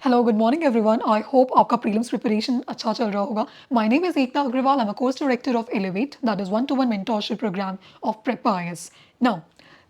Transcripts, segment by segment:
Hello good morning everyone I hope आपका prelims preparation अच्छा चल रहा होगा my name is Ekta Agarwal I am a course director of Elevate that is one to one mentorship programme of Prep IAS now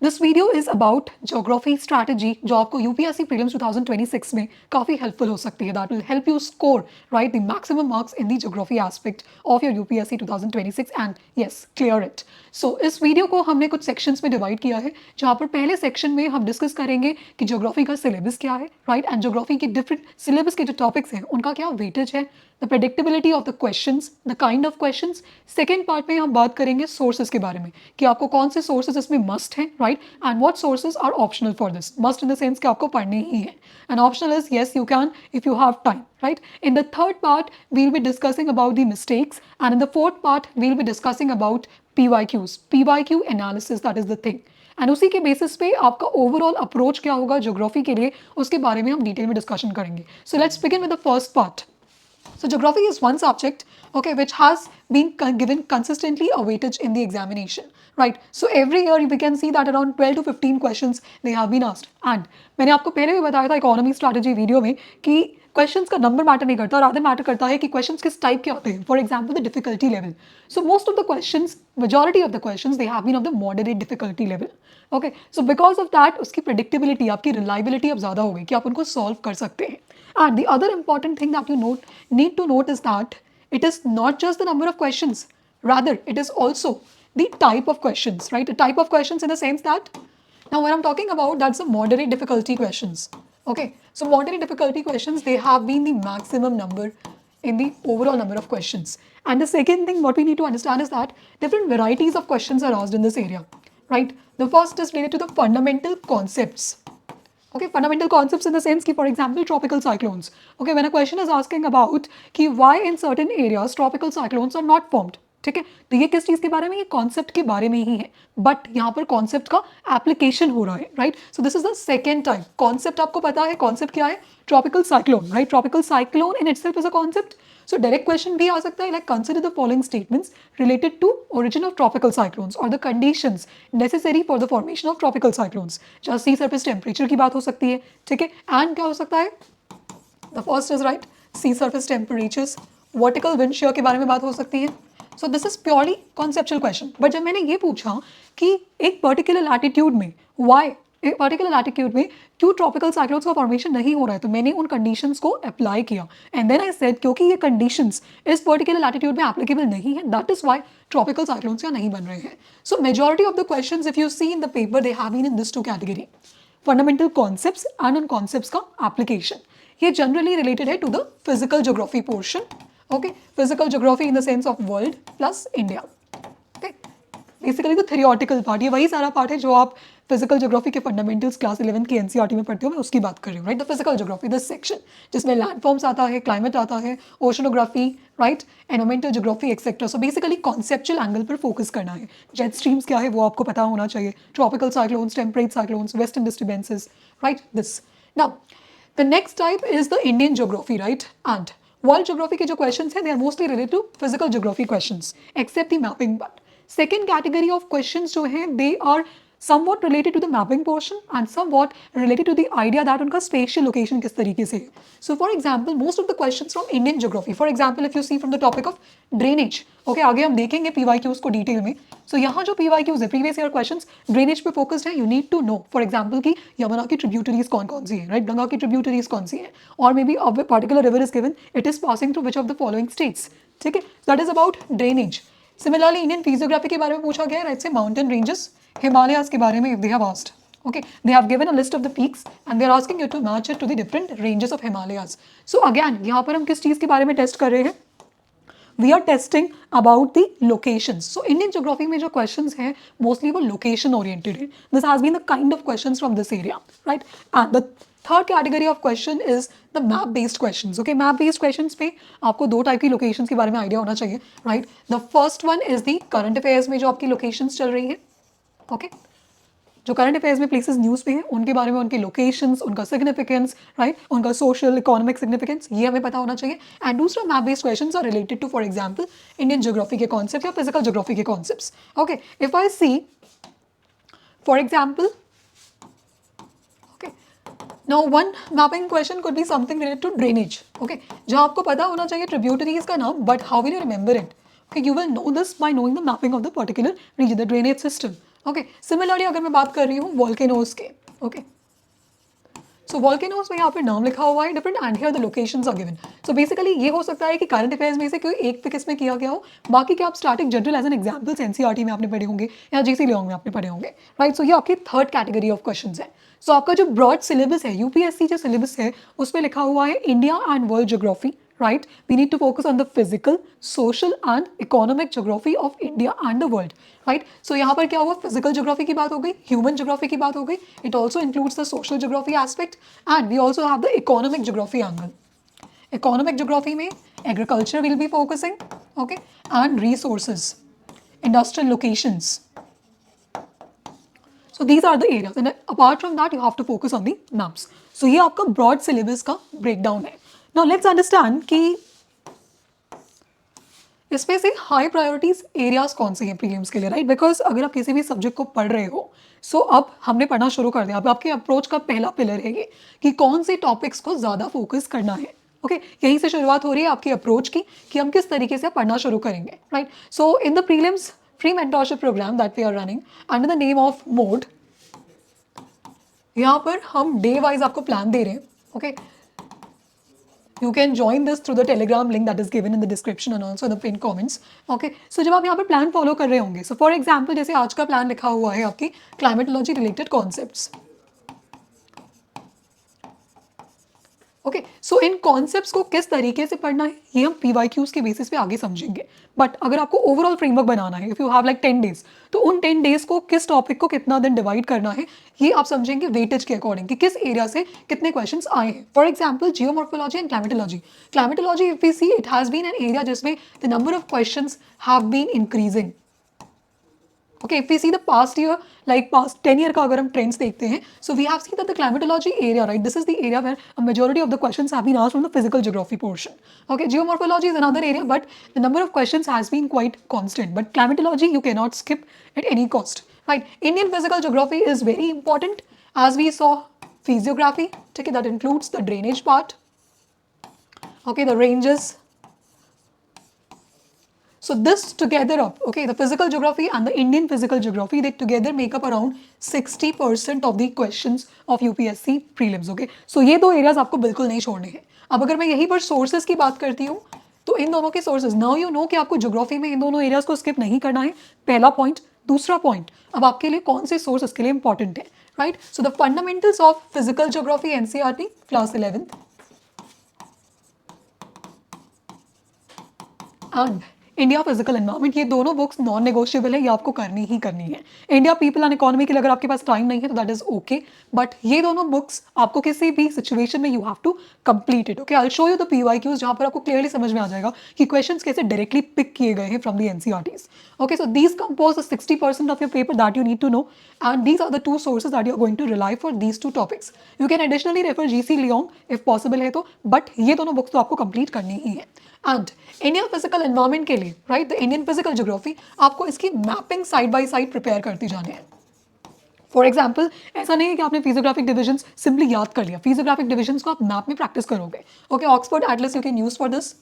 this video is about geography strategy जो आपको UPSC prelims 2026 में काफ़ी helpful हो सकती है that will help you score right the maximum marks in the geography aspect of your UPSC 2026 and yes clear it so इस video को हमने कुछ सेक्शंस में डिवाइड किया है जहाँ पर पहले सेक्शन में हम डिस्कस करेंगे कि ज्योग्राफी का सिलेबस क्या है राइट एंड ज्योग्राफी के डिफरेंट सिलेबस के जो टॉपिक्स हैं उनका क्या वेटेज है the predictability of the questions the kind of questions second part में हम बात करेंगे सोर्सेज के बारे में कि आपको कौन से सोर्सेज इसमें मस्ट हैं right and what sources are optional for this must in the sense कि आपको पढ़ने ही है and optional is yes you can if you have time right in the third part we'll be discussing about the mistakes and in the fourth part we'll be discussing about pyq analysis that is the thing and उसी के basis पे आपका overall approach क्या होगा geography के लिए उसके बारे में हम डिटेल में डिस्कशन करेंगे so let's begin with the first part So geography is one subject, okay, which has been given consistently a weightage in the examination, right? So every year we can see that around 12 to 15 questions they have been asked. And मैंने आपको पहले भी बताया था economy strategy video में कि questions का number matter नहीं करता, रादर मैटर करता है कि क्वेश्चंस किस टाइप के होते हैं. For example the difficulty level. So most of the questions, majority of the questions they have been of the moderate difficulty level. Okay, so because of that उसकी predictability, आपकी reliability अब ज़्यादा हो गई कि आप उनको solve कर सकते हैं. And the other important thing that you need to note is that it is not just the number of questions, rather it is also the type of questions, right? The type of questions in the sense that now when I'm talking about that's the moderate difficulty questions. Okay, so moderate difficulty questions, they have been the maximum number in the overall number of questions. And the second thing what we need to understand is that different varieties of questions are asked in this area, right? The first is related to the fundamental concepts. Okay, fundamental concepts in the sense कि for example tropical cyclones. Okay, when a question is asking about कि why in certain areas tropical cyclones are not formed. ठीक है, तो ये किस चीज़ के बारे में, ये कॉन्सेप्ट के बारे में ही है, बट यहाँ पर कॉन्सेप्ट का एप्लीकेशन हो रहा है, right? So this is the second type. Concept आपको पता है, कॉन्सेप्ट क्या है? Tropical cyclone, right? Tropical cyclone in itself is a concept. So direct question भी आ सकता है, like consider the following statements related to origin of tropical cyclones or the conditions necessary for the formation of tropical cyclones. जहाँ sea surface temperature की बात हो सकती है, ठीक है? And क्या हो सकता है? The first is right, sea surface temperatures, vertical wind shear के बारे में बात हो सकती है. So this is purely conceptual question. But जब मैंने ये पूछा कि एक particular latitude में why एक पर्टिकुलर लैटिट्यूड में क्यों ट्रॉपिकल साइक्लोन्स का फॉर्मेशन नहीं हो रहा है, तो मैंने उन कंडीशंस को अप्लाई किया एंड देन आई सेड क्योंकि ये कंडीशंस इस पर्टिकुलर लैटिट्यूड में एप्लीकेबल नहीं है, that is why tropical cyclones या नहीं बन रहे हैं. So majority of the questions if you see in the paper they have been in this two category, fundamental concepts and उन कॉन्सेप्ट्स का एप्लीकेशन. ये जनरली रिलेटेड है to the physical geography portion. Okay, physical geography in the sense of world plus India. Okay, basically the theoretical part, ये वही सारा part है जो आप फिजिकल ज्योग्राफी के फंडामेंटल्स क्लास 11 की एनसीईआरटी में पढ़ते हो, मैं उसकी बात कर रही हूँ, right? The physical geography, the section जिसमें लैंडफॉर्म्स आता है, क्लाइमेट आता है, oceanography, right, environmental geography etcetera. So basically conceptual angle पर फोकस करना है. जेट स्ट्रीम्स क्या है वो आपको पता होना चाहिए, tropical cyclones, temperate cyclones, western disturbances, right? This now the next type is the Indian geography, right? And world geography के जो क्वेश्चंस हैं they are mostly related to physical geography questions except the mapping part. Second category of questions जो हैं they are somewhat related to the mapping portion and somewhat related to the idea that उनका spatial location किस तरीके से है. So for example, most of the questions from Indian geography, for example, if you see from the topic of drainage, okay, आगे हम देखेंगे PYQs को detail में. So यहाँ जो PYQs है, previous year questions, drainage पे focused है. You need to know, for example, कि यमुना की tributaries कौन-कौन सी है, right? गंगा की tributaries कौन सी है, और maybe a particular river is given, it is passing through which of the following states, ठीक है? That is about drainage. Similarly, Indian physiography के बारे में पूछा गया है, right? Say mountain ranges, Himalayas के बारे में if they have asked, okay, they have given a list of the peaks and they are asking you to match it to the different ranges of Himalayas. So again, यहाँ पर हम किस चीज़ के बारे में टेस्ट कर रहे हैं? We are testing about the locations. So Indian geography में जो questions हैं mostly वो location oriented है. This has been the kind of questions from this area, right? And the third category of question is the map based questions. Okay, map based questions पे आपको दो type की locations के बारे में idea होना चाहिए, right? The first one is the current affairs में जो आपकी locations चल रही है. ओके, जो करंट अफेयर्स में प्लेसेस न्यूज़ पे हैं उनके बारे में, उनके लोकेशंस, उनका सिग्निफिकेंस, राइट, उनका सोशल इकोनॉमिक सिग्निफिकेंस, ये हमें पता होना चाहिए. एंड दूसरा map based questions are related to for example Indian geography के कॉन्सेप्ट या फिजिकल ज्योग्राफी के concepts. Okay, if I see for example, okay, Now one mapping question could be something related to drainage. Okay, जहाँ आपको पता होना चाहिए tributaries का नाम, but how will you remember it? Okay, you will know this by knowing the mapping of the particular region, the drainage system. Okay, similarly अगर मैं बात कर रही हूँ volcanoes के, okay, so volcanoes में यहाँ पे नाम लिखा हुआ है different and here the locations are given. So basically ये हो सकता है कि current affairs में से कोई एक पे किसमें किया गया हो, बाकी के आप static general as an examples NCERT में आपने पढ़े होंगे या GC Leong में आपने पढ़े होंगे, right? So ये आपकी थर्ड कैटेगरी ऑफ क्वेश्चंस है. So आपका जो ब्रॉड सिलेबस है, यूपीएससी जो सिलेबस है, उसमें लिखा हुआ है India and world geography, right. We need to focus on the physical, social and economic geography of India and the world, right. So यहाँ पर क्या हुआ, फिजिकल ज्योग्राफी की बात हो गई, ह्यूमन ज्योग्राफी की बात हो गई, it also includes the social geography aspect and we also have the economic geography angle. Economic geography में agriculture will be focusing, okay, and resources, industrial locations. So these are the areas and apart from that you have to focus on the maps. So ये आपका broad syllabus का breakdown है. Now let's understand कि इसमें से high priorities areas कौन से हैं प्रीलिम्स के लिए, राइट. बिकॉज अगर आप किसी भी सब्जेक्ट को पढ़ रहे हो, सो अब हमने पढ़ना शुरू कर दिया. अब आपके अप्रोच का पहला पिलर है ये कि कौन से टॉपिक्स को ज़्यादा फोकस करना है. ओके, यहीं से शुरुआत हो रही है आपकी अप्रोच की कि हम किस तरीके से पढ़ना शुरू करेंगे, right. So in the prelims free mentorship programme that we are running under the name of mode, यहाँ पर हम डे वाइज आपको प्लान दे रहे हैं. ओके, you can join this through the telegram link that is given in the description and also in the pinned comments. Okay, so जब आप यहाँ पर प्लान फॉलो कर रहे होंगे, so for example जैसे आज का प्लान लिखा हुआ है आपकी क्लाइमेटोलॉजी रिलेटेड कॉन्सेप्ट्स. ओके, सो इन कॉन्सेप्ट्स को किस तरीके से पढ़ना है ये हम PYQs के बेसिस पे आगे समझेंगे. बट अगर आपको ओवरऑल फ्रेमवर्क बनाना है, if you have like 10 days, तो उन 10 डेज को किस टॉपिक को कितना दिन डिवाइड करना है ये आप समझेंगे वेटेज के अकॉर्डिंग कि किस एरिया से कितने क्वेश्चंस आए हैं. For example geomorphology and climatology. Climatology if we see it has been an area जिसमें the number of questions have been increasing. Okay, if we see the past year, like past 10 year का अगर हम trends देखते हैं, so we have seen that the climatology area, right, this is the area where a majority of the questions have been asked from the physical geography portion. Okay, geomorphology is another area, but the number of questions has been quite constant. But climatology you cannot skip at any cost, right? Indian physical geography is very important, as we saw physiography. Okay, that includes the drainage part. Okay, the ranges. So this together up, okay, the physical geography and the Indian physical geography, they together make up around 60% of the questions of UPSC prelims. Okay, so ये दो areas आपको बिल्कुल नहीं छोड़ने हैं. अब अगर मैं यहीं पर sources की बात करती हूँ, तो इन दोनों के sources, now you know कि आपको geography में इन दोनों areas को skip नहीं करना है. पहला point. दूसरा point, अब आपके लिए कौन से sources के लिए important है, right? So the fundamentals of physical geography NCERT class 11th and India physical environment, ये दोनों बुक्स नॉन नेगोशिएबल है, ये आपको करनी ही करनी है. इंडिया पीपल एंड इकोनॉमी के लिए अगर आपके पास टाइम नहीं है तो दैट इज ओके, बट ये दोनों बुक्स आपको किसी भी सिचुएशन में you have to complete it. Okay, I will show you the PYQs जहाँ पर आपको क्लियरली समझ में आ जाएगा कि क्वेश्चंस कैसे डायरेक्टली पिक किए गए हैं from the NCERTs. Okay, so these compose 60% of your paper that you need to know and these are the two sources that you are going to rely for these two topics. You can additionally refer GC Leong if possible है तो, but ये दोनों books तो आपको complete करनी ही है. And Indian physical environment के लिए, right, the Indian physical geography, आपको इसकी mapping side by side prepare करती जाने हैं. फॉर एग्जाम्पल ऐसा नहीं है कि आपने फिजियोग्राफिक डिविजन्स सिंपली याद कर लिया, फिजियोग्राफिक डिविजन्स को आप मैप में प्रैक्टिस करोगे. Okay, Oxford Atlas you can use for this.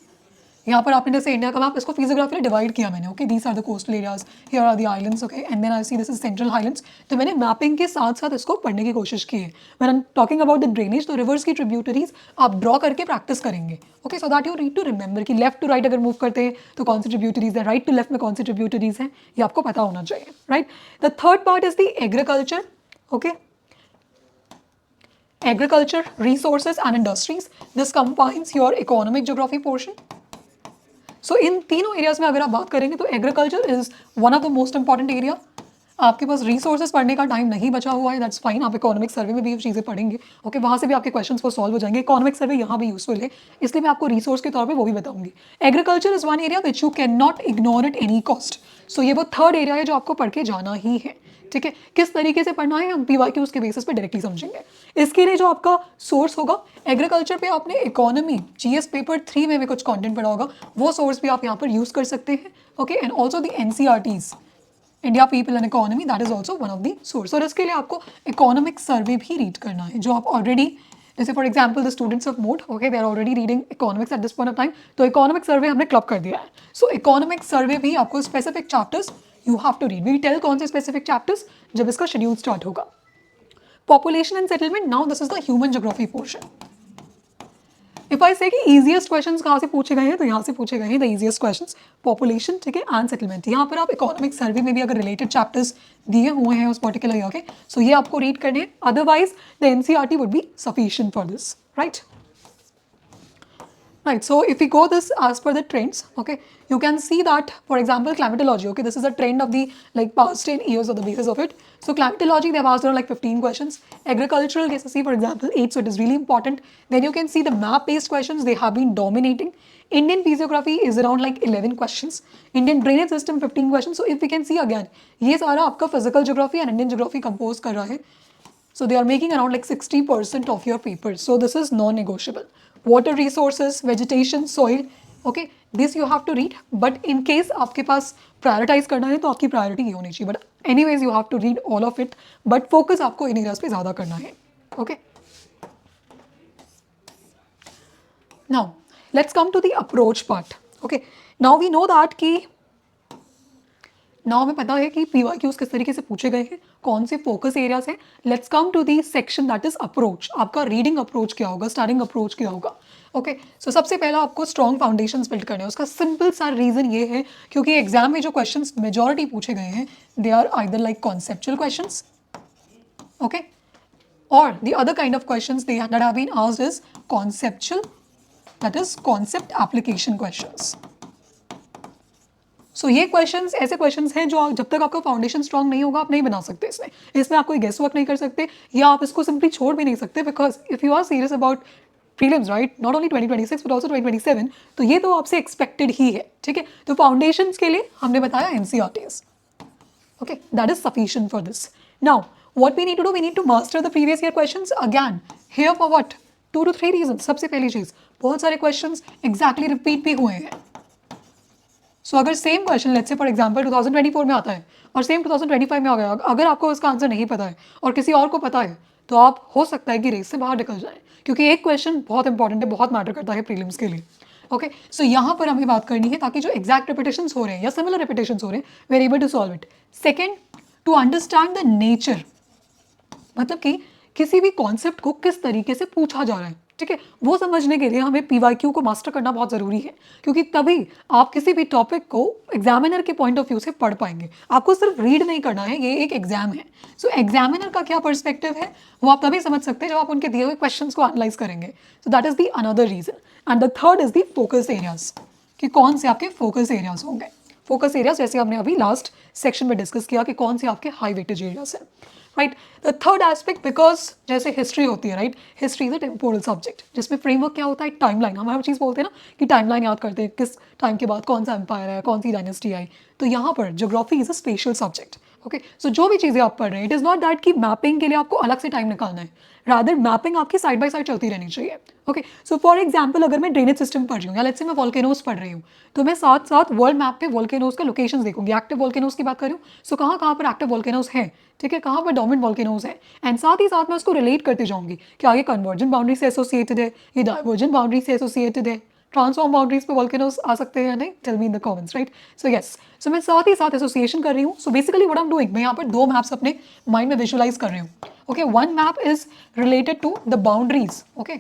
यहाँ पर आपने जैसे इंडिया का मैप, इसको फिजियोग्राफी में डिवाइड किया मैंने. Okay, these are the coastal areas, here are the islands. Okay, and then I see this is central highlands. तो मैंने मैपिंग के साथ साथ इसको पढ़ने की कोशिश की है. When I am talking about the drainage, तो रिवर्स की ट्रिब्यूटरीज आप ड्रॉ करके प्रैक्टिस करेंगे. Okay, so that you need to remember कि लेफ्ट टू राइट अगर मूव करते हैं तो कौन सी ट्रिब्यूटरीज है, राइट टू लेफ्ट में कौन सी ट्रिब्यूटरीज हैं, ये आपको पता होना चाहिए, right. The third part is the agriculture. Okay, agriculture, resources and industries. This combines your economic geography portion. So इन तीनों एरियाज में अगर आप बात करेंगे तो agriculture is one of the most important area. आपके पास रिसोर्सेज पढ़ने का टाइम नहीं बचा हुआ है, दैट्स फाइन, आप इकोनॉमिक सर्वे में भी ये चीज़ें पढ़ेंगे. ओके, वहाँ से भी आपके क्वेश्चंस वो सॉल्व हो जाएंगे. इकोनॉमिक सर्वे यहाँ भी यूजफुल है, इसलिए मैं आपको रिसोर्स के तौर पे वो भी बताऊंगी. Agriculture is one area which you can not ignore at any cost. So ये वो थर्ड एरिया है जो आपको पढ़ के जाना ही है. ठीक है, किस तरीके से पढ़ना है हम PYQs के बेसिस पे डायरेक्टली समझेंगे. इसके लिए जो आपका सोर्स होगा, एग्रीकल्चर पे आपने इकोनॉमी GS पेपर 3 में भी कुछ कंटेंट पढ़ा होगा, वो सोर्स भी आप यहाँ पर यूज़ कर सकते हैं. Okay, and also the NCERTs, India people and economy, that is also one of the source. और इसके लिए आपको इकोनॉमिक सर्वे भी रीड करना है जो आप ऑलरेडी जैसे for example the students of mode, okay, they are already reading economics at this point of time, तो इकोनॉमिक सर्वे हमने क्लब कर दिया है. सो इकोनॉमिक सर्वे भी आपको specific chapters you have to read. We tell कौन से स्पेसिफिक चैप्टर्स जब इसका शेड्यूल स्टार्ट होगा. Population and settlement, now this is the human geography portion. If I say कि इजीएस्ट क्वेश्चंस कहाँ से पूछे गए हैं, तो यहाँ से पूछे गए हैं द इजीएस्ट क्वेश्चंस, पॉपुलेशन, ठीक है, एंड सेटलमेंट. यहाँ पर आप इकोनॉमिक सर्वे में भी अगर रिलेटेड चैप्टर्स दिए हुए हैं उस पर्टिकुलर ईयर के, सो ये आपको रीड करने हैं. Otherwise the NCERT would be sufficient for this, right. Right, so if we go this as per the trends, okay, you can see that, for example, climatology, okay, this is a trend of the like past 10 years of the basis of it. So climatology, they have asked around like 15 questions. Agricultural cases, see for example 8, so it is really important. Then you can see the map based questions, they have been dominating. Indian physiography is around like 11 questions. Indian drainage system 15 questions. So if we can see again, ये सारा आपका physical geography and Indian geography compose कर रहा है. So they are making around like 60% of your papers. So this is non-negotiable. Water resources, vegetation, soil, okay, this you have to read. But in case आपके पास prioritize करना है तो आपकी priority ये होनी चाहिए. But anyways you have to read all of it. But focus आपको इन areas पे ज़्यादा करना है. Okay. Now let's come to the approach part. Okay. Now we know that कि नाउ हमें पता है कि पीवाईक्यूज किस तरीके से पूछे गए हैं, कौन से फोकस एरियाज हैं. Let's come to the section that is approach. आपका रीडिंग अप्रोच क्या होगा, स्टार्टिंग अप्रोच क्या होगा. ओके, सो सबसे पहला आपको स्ट्रॉन्ग फाउंडेशंस बिल्ड करने हैं. उसका सिंपल सा रीजन ये है क्योंकि एग्जाम में जो क्वेश्चंस मेजॉरिटी पूछे गए हैं they are either like conceptual questions, okay, और the other kind of questions that have been asked is conceptual, that is concept application questions. So ये क्वेश्चंस ऐसे क्वेश्चंस हैं जो जब तक आपका फाउंडेशन स्ट्रांग नहीं होगा आप नहीं बना सकते. इसमें आप कोई गेस वर्क नहीं कर सकते या आप इसको सिंपली छोड़ भी नहीं सकते. Because if you are serious about prelims, right, not only 2026 but also 2027, तो ये तो आपसे एक्सपेक्टेड ही है. ठीक है, तो फाउंडेशन के लिए हमने बताया NCERTs. Okay, that is sufficient for this. Now what we need to do, we need to master the previous year questions again. Here for what, 2 to 3 reason. सबसे पहली चीज, बहुत सारे क्वेश्चंस एग्जैक्टली रिपीट भी हुए हैं. सो अगर same question let's say for example 2024 में आता है और सेम 2025 में आ गया, अगर आपको उसका आंसर नहीं पता है और किसी और को पता है तो आप हो सकता है कि रेस से बाहर निकल जाए. क्योंकि एक क्वेश्चन बहुत इंपॉर्टेंट है, बहुत मैटर करता है प्रीलिम्स के लिए. ओके, सो यहाँ पर हमें बात करनी है ताकि जो एग्जैक्ट रिपीटेशंस हो रहे हैं या सिमिलर रिपीटेशंस हो रहे हैं we are able to solve it. Second, to understand the nature, मतलब कि किसी भी कॉन्सेप्ट को किस तरीके से पूछा जा रहा है. ठीक है, वो समझने के लिए हमें पीवाईक्यू को मास्टर करना बहुत ज़रूरी है क्योंकि तभी आप किसी भी टॉपिक को एग्जामिनर के पॉइंट ऑफ व्यू से पढ़ पाएंगे. आपको सिर्फ रीड नहीं करना है, ये एक एग्जाम है. सो एग्जामिनर का क्या पर्सपेक्टिव है वो आप तभी समझ सकते हैं जब आप उनके दिए हुए क्वेश्चंस को एनालाइज करेंगे. So that is the another reason. And the third is the focus areas, कि कौन से आपके फोकस एरियाज होंगे. फोकस एरियाज जैसे हमने अभी लास्ट सेक्शन में डिस्कस किया कि कौन से आपके हाई वेटेज एरियाज हैं. Right, the third aspect, because जैसे हिस्ट्री होती है, right, history is a temporal subject जिसमें फ्रेमवर्क क्या होता है, टाइमलाइन. हम हर चीज़ बोलते हैं ना कि टाइमलाइन याद करते हैं, किस टाइम के बाद कौन सा एम्पायर है, कौन सी डायनेस्टी आई. तो यहाँ पर geography is a special subject. Okay, so जो भी चीज़ें आप पढ़ रहे हैं, इट इज़ नॉट दैट कि मैपिंग के लिए आपको अलग से टाइम निकालना है, रादर मैपिंग आपकी साइड बाय साइड चलती रहनी चाहिए. ओके, सो फॉर एग्जाम्पल अगर मैं ड्रेनेज सिस्टम पढ़ रही हूँ या लेट्स से मैं वोल्केनोज पढ़ रही हूँ तो मैं साथ साथ वर्ल्ड मैप पे वोल्केनोज का लोकेशंस देखूंगी. एक्टिव वोल्केनोज की बात करूँ सो कहाँ कहाँ पर एक्टिव वोल्केनोज हैं, ठीक है, कहाँ पर डोमिनेंट वोल्केनोज हैं. एंड साथ ही साथ मैं उसको रिलेट करते जाऊँगी कि आगे कन्वर्जेंट बाउंड्री से एसोसिएटेड है, ये डाइवर्जेंट बाउंड्री से एसोसिएटेड है, ट्रांसफॉर्म बाउंड्रीज पे वोल्केनोज आ सकते हैं या नहीं, tell me in the comments. Right, so yes, so मैं साथ ही साथ एसोसिएशन कर रही हूँ. So basically what I am doing, मैं यहाँ पर 2 मैप्स अपने माइंड में विजुअलाइज कर रही हूँ. Okay, one map is related to the boundaries, okay,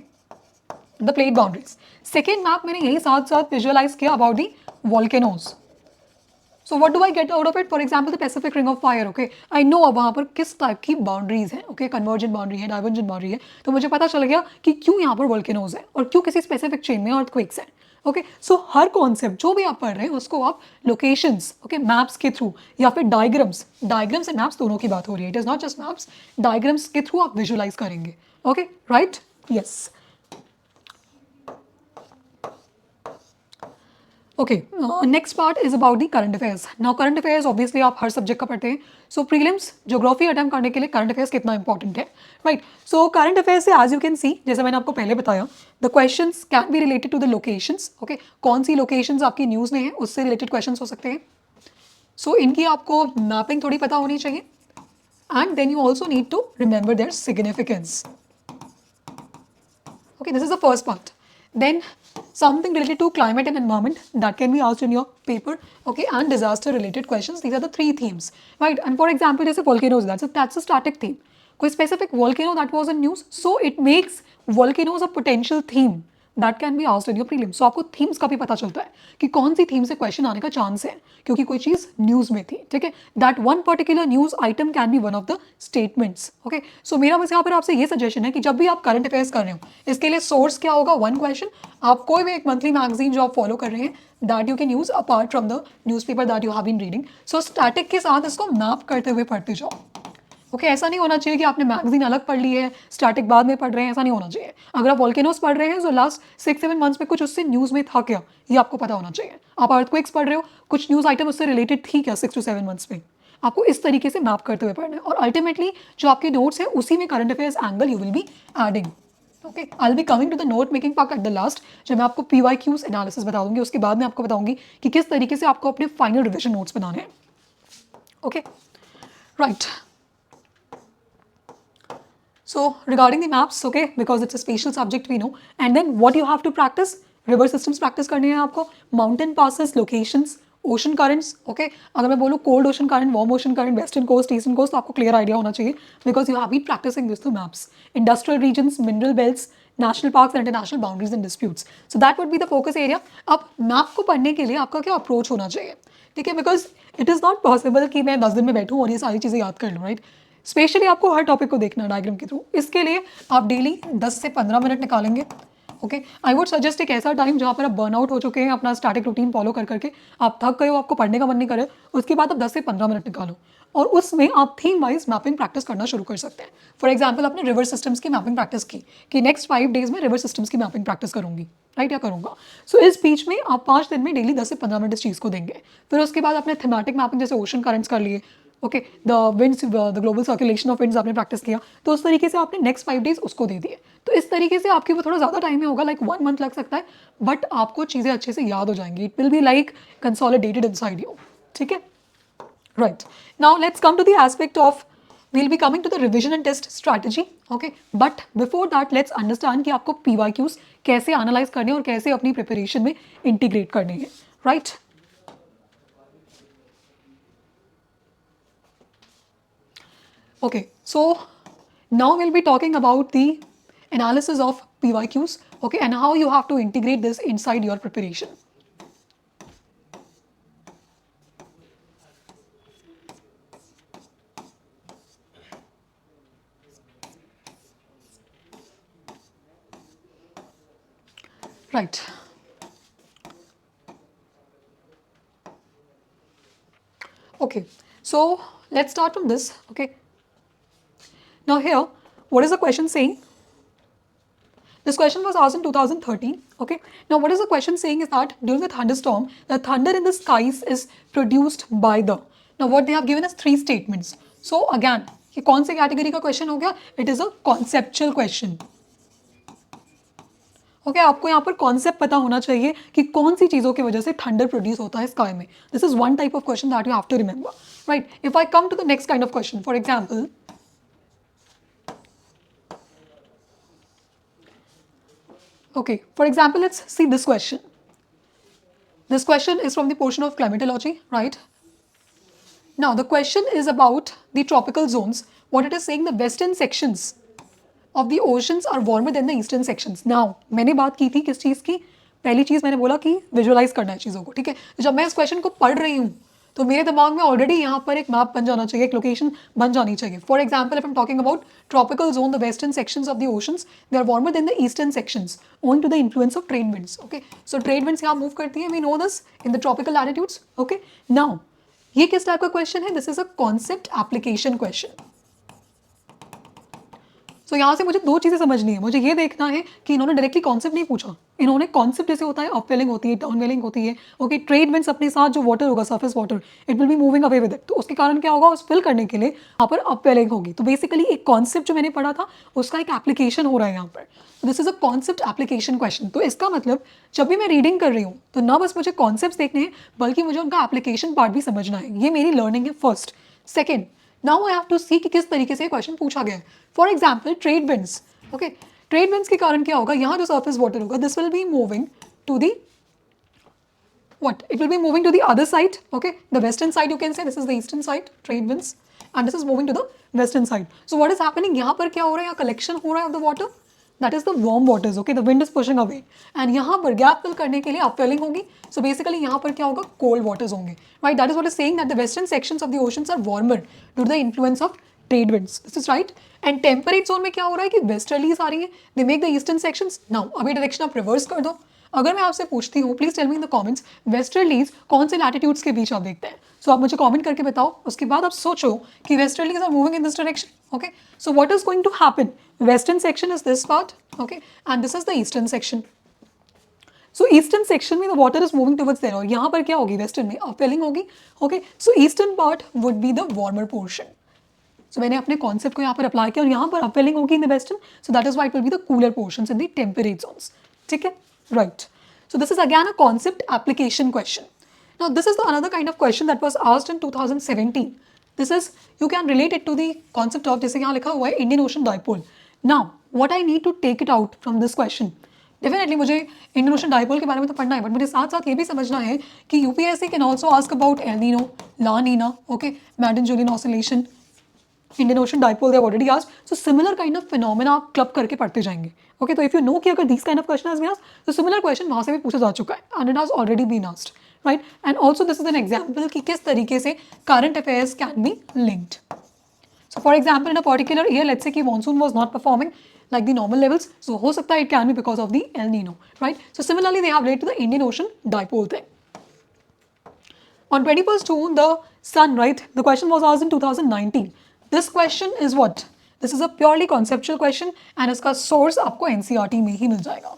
the plate boundaries. Second map मैंने यही साथ साथ विजुअलाइज किया about the volcanoes. So what do I get out of it, for example the Pacific ring of fire. Okay, I know अब वहाँ पर किस type की बाउंड्रीज हैं. ओके, कन्वर्जेंट बाउंड्री है, डाइवर्जेंट बाउंड्री है, तो मुझे पता चल गया कि क्यों यहाँ पर वोल्केनोज है और क्यों किसी स्पेसिफिक चेन में अर्थक्वेक्स है. ओके, सो हर कॉन्सेप्ट जो भी आप पढ़ रहे हैं उसको आप लोकेशंस, ओके, मैप्स के थ्रू या फिर डायग्राम्स एंड मैप्स दोनों की बात हो रही है. It is not just maps, diagrams के थ्रू आप विजुअलाइज करेंगे. Okay, right, yes. Okay, next part is about the current affairs. Now current affairs obviously आप हर सब्जेक्ट का पढ़ते हैं. सो प्रीलिम्स ज्योग्राफी अटेम्प्ट करने के लिए करंट अफेयर्स कितना इंपॉर्टेंट है. राइट, सो करंट अफेयर्स से एज यू कैन सी, जैसे मैंने आपको पहले बताया, the questions can be related to the locations. Okay, कौन सी लोकेशंस आपकी न्यूज़ में है उससे रिलेटेड क्वेश्चंस हो सकते हैं. सो इनकी आपको मैपिंग थोड़ी पता होनी चाहिए and then you also need to remember their significance. Okay, this is the first part. Then something related to climate and environment that can be asked in your paper. Okay, and disaster related questions. These are the three themes, right? And for example, there's a volcanoes. That's a static theme. कोई specific volcano that was in news, so it makes volcanoes a potential theme that can be asked in your prelims. So आपको themes का भी पता चलता है कि कौन सी theme से क्वेश्चन आने का चांस है क्योंकि कोई चीज़ न्यूज़ में थी. ठीक है, that one particular news item can be one of the statements. Okay, so मेरा बस यहाँ पर आपसे ये सजेशन है कि जब भी आप करंट अफेयर्स कर रहे हो, इसके लिए सोर्स क्या होगा, वन क्वेश्चन. आप कोई भी एक मंथली मैगजीन जो आप फॉलो कर रहे हैं that you can use apart from the newspaper that you have been reading. So static के साथ इसको मैप करते हुए पढ़ते जाओ. ओके, ऐसा नहीं होना चाहिए कि आपने मैगजीन अलग पढ़ ली है, स्टैटिक बाद में पढ़ रहे हैं, ऐसा नहीं होना चाहिए. अगर आप वॉल्केनोस पढ़ रहे हैं तो लास्ट 6-7 मंथ्स में कुछ उससे न्यूज़ में था क्या, ये आपको पता होना चाहिए. आप अर्थक्वेक्स पढ़ रहे हो, कुछ न्यूज़ आइटम उससे रिलेटेड थी क्या 6 to 7 मंथ्स में. आपको इस तरीके से मैप करते हुए पढ़ना है और अल्टीमेटली जो आपके नोट्स है उसी में current affairs angle you will be adding. Okay, I will be coming to the note making part at the last, जब मैं आपको PYQs एनालिसिस बता दूंगी. उसके बाद मैं आपको बताऊंगी कि किस तरीके से आपको अपने फाइनल रिविजन नोट्स बनाने हैं. Okay, right. So regarding the maps, okay, because it's a spatial subject we know, and then what you have to practice, river systems practice करनी है आपको, mountain passes, locations, ocean currents, okay. अगर मैं बोलूँ cold ocean current, warm ocean current, western coast, eastern coast, तो आपको clear idea होना चाहिए because you have been practicing this through maps. Industrial regions, mineral belts, national parks and international boundaries and disputes. So that would be the focus area. अब map को पढ़ने के लिए आपका क्या approach होना चाहिए, ठीक है, because it is not possible कि मैं 10 दिन में बैठूँ और ये सारी चीज़ें याद कर लूँ, राइट. स्पेशली आपको हर टॉपिक को देखना डायग्राम के थ्रू. इसके लिए आप डेली 10 से 15 मिनट निकालेंगे. ओके, आई वुड सजेस्ट एक ऐसा टाइम जहाँ पर आप बर्नआउट हो चुके हैं अपना स्टैटिक रूटीन फॉलो कर करके, आप थक गए हो, आपको पढ़ने का मन नहीं करे, उसके बाद आप 10 से 15 मिनट निकालो और उसमें आप थीम वाइज मैपिंग प्रैक्टिस करना शुरू कर सकते हैं. फॉर एग्जाम्पल आपने रिवर सिस्टम्स की मैपिंग प्रैक्टिस की कि नेक्स्ट 5 डेज में रिवर सिस्टम्स की मैपिंग प्रैक्टिस करूंगी, राइट, या करूंगा. सो इस बीच में आप 5 दिन में डेली 10 से 15 मिनट इस चीज़ को देंगे. फिर उसके बाद आपने थीमेटिक मैपिंग जैसे ओशन करंट्स कर लिए, okay, the winds, the global circulation of winds आपने प्रैक्टिस किया, तो उस तरीके से आपने नेक्स्ट 5 डेज उसको दे दिए. तो इस तरीके से आपके वो थोड़ा ज़्यादा टाइम में होगा, लाइक 1 मंथ लग सकता है, बट आपको चीज़ें अच्छे से याद हो जाएंगी. It will be like consolidated inside you. ठीक है, right. Now let's come to the aspect of, we'll be coming to the revision and test strategy, okay, but before that let's understand कि आपको PYQs कैसे analyse करने हैं और कैसे अपनी प्रिपरेशन में इंटीग्रेट करने हैं, right. Okay, so now we'll be talking about the analysis of PYQs, okay, and how you have to integrate this inside your preparation. Right. Okay, so let's start from this, okay. Now here, what is the question saying? This question was asked in 2013, okay. Now what is the question saying is that during a thunderstorm, the thunder in the skies is produced by the, now what they have given us 3 statements. So again, ये कौन से category का question हो गया? It is a conceptual question. Okay, आपको यहाँ पर concept पता होना चाहिए कि कौन सी चीज़ों की वजह से थंडर प्रोड्यूस होता है स्काई में. This is one type of question that you have to remember, right. If I come to the next kind of question, for example, okay, for example, let's see this question. This question is from the portion of climatology, right? Now the question is about the tropical zones. What it is saying, the western sections of the oceans are warmer than the eastern sections. Now मैंने बात की थी किस चीज़ की, पहली चीज़ मैंने बोला कि विजुअलाइज करना है चीज़ों को, ठीक है. जब मैं इस क्वेश्चन को पढ़ रही हूँ तो मेरे दिमाग में ऑलरेडी यहाँ पर एक मैप बन जाना चाहिए, एक लोकेशन बन जानी चाहिए. For example, if I am talking about tropical zone, the western sections of the oceans they are warmer than the eastern sections owing to the influence of trade winds. Okay, so trade winds यहाँ move करती है, we know this in the tropical latitudes. Okay, now ये किस type का question है? This is a concept application question. So यहाँ से मुझे 2 चीज़ें समझनी है. मुझे ये देखना है कि इन्होंने डायरेक्टली कॉन्सेप्ट नहीं पूछा, इन्होंने कॉन्सेप्ट जैसे होता है अपवेलिंग होती है, डाउनवेलिंग होती है, ओके, ट्रेड विंड्स अपने साथ जो वाटर होगा, surface water, it will be moving away with it, तो उसके कारण क्या होगा, उस फिल करने के लिए यहाँ पर अपवेलिंग होगी. तो बेसिकली एक कॉन्सेप्ट जो मैंने पढ़ा था उसका एक एप्लीकेशन हो रहा है यहाँ पर. This is a concept application question. तो इसका मतलब जब भी मैं रीडिंग कर रही हूँ तो ना बस मुझे कॉन्सेप्ट देखने हैं बल्कि मुझे उनका एप्लीकेशन पार्ट भी समझना है. ये मेरी लर्निंग है first. Second, now I have to see कि किस तरीके से क्वेश्चन पूछा गया है. For example trade winds, okay, trade winds के कारण क्या होगा, यहाँ जो सरफेस वाटर होगा this will be moving to the what? It will be moving to the other side, okay? The western side you can say, this is the eastern side, trade winds, and this is moving to the western side. So what is happening? यहाँ पर क्या हो रहा है? यहाँ collection हो रहा है of the water. That is the warm waters, okay? The wind is pushing away. And यहाँ पर gap fill करने के लिए upwelling होगी. So basically यहाँ पर क्या होगा? Cold waters होंगे, right? That is what is saying that the western sections of the oceans are warmer due to the influence of trade winds. This is right. And temperate zone में क्या हो रहा है कि westerlies आ रही है. They make the eastern sections. Now अभी direction आप reverse कर दो. अगर मैं आपसे पूछती हूँ, please tell me in the comments, westerlies कौन से लैटिट्यूड्स के बीच आप देखते हैं? सो आप मुझे कमेंट करके बताओ. उसके बाद आप सोचो कि westerlies are moving in this direction, okay? So what is going to happen? Western section is this part, okay, and this is the eastern section. So eastern section में the water is moving towards there, और यहाँ पर क्या होगी? Western में upwelling होगी, ओके? So eastern part would be the warmer portion. So मैंने अपने कॉन्सेप्ट को यहाँ पर अप्लाई किया और यहाँ पर अपवेलिंग होगी in the western, so that is why it will be the cooler portions in the temperate zones. ठीक है, right. So this is again a concept application question. Now this is the another kind of question that was asked in 2017. This is, you can relate it to the concept of, जैसे यहाँ लिखा हुआ है Indian Ocean Dipole. Now what I need to take it out from this question. Definitely मुझे Indian Ocean Dipole के बारे में तो पढ़ना है, but मुझे साथ साथ ये भी समझना है कि UPSC can also ask about El Nino, La Nina, okay, Madden-Julian oscillation, Indian Ocean Dipole they have already asked. So similar kind of phenomena आप क्लब करके पढ़ते जाएंगे. ओके, तो इफ यू नो कि अगर this kind of question has been asked, तो similar question वहाँ से भी पूछा जा चुका है and it has already been asked, right? And also this is an example कि किस तरीके से current affairs can be linked. So for example in a particular year, let's say कि monsoon was not performing like the normal levels, so हो सकता है it can be because of the El Nino, right? So similarly they have related to the Indian Ocean dipole thing. On 21st June, the sun, right? The question was asked in 2019. This question is what? This is a purely conceptual question and इसका source आपको NCERT में ही मिल जाएगा.